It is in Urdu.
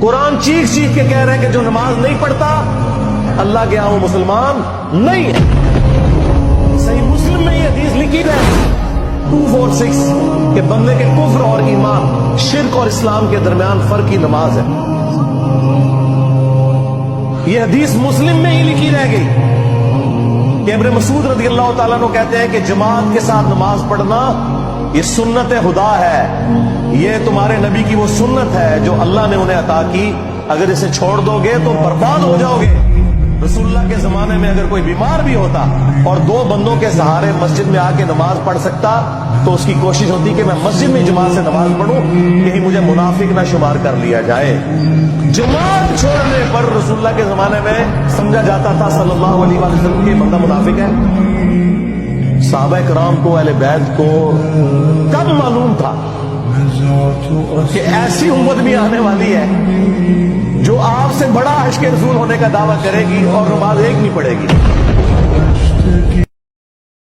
قرآن چیخ چیخ کے کہہ رہے ہیں کہ جو نماز نہیں پڑھتا اللہ کے ہاں وہ مسلمان نہیں ہے۔ صحیح مسلم میں یہ حدیث لکھی ہے 246 کہ بندے کے کفر اور ایمان، شرک اور اسلام کے درمیان فرق کی نماز ہے۔ یہ حدیث مسلم میں ہی لکھی رہ گئی کہ ابن مسعود رضی اللہ تعالیٰ عنہ کہتے ہیں کہ جماعت کے ساتھ نماز پڑھنا یہ سنت خدا ہے، یہ تمہارے نبی کی وہ سنت ہے جو اللہ نے انہیں عطا کی، اگر اسے چھوڑ دو گے تو برباد ہو جاؤ گے۔ رسول اللہ کے زمانے میں اگر کوئی بیمار بھی ہوتا اور دو بندوں کے سہارے مسجد میں آ کے نماز پڑھ سکتا تو اس کی کوشش ہوتی کہ میں مسجد میں جماعت سے نماز پڑھوں، کہیں مجھے منافق نہ شمار کر لیا جائے۔ جماعت چھوڑنے پر رسول اللہ کے زمانے میں سمجھا جاتا تھا صلی اللہ علیہ وسلم کہ بندہ منافق ہے۔ صحابہ کرام کو، اہل بیت کو کب معلوم تھا کہ ایسی امت بھی آنے والی ہے جو آپ سے بڑا عشق رسول ہونے کا دعویٰ کرے گی اور نماز ایک نہیں پڑھے گی۔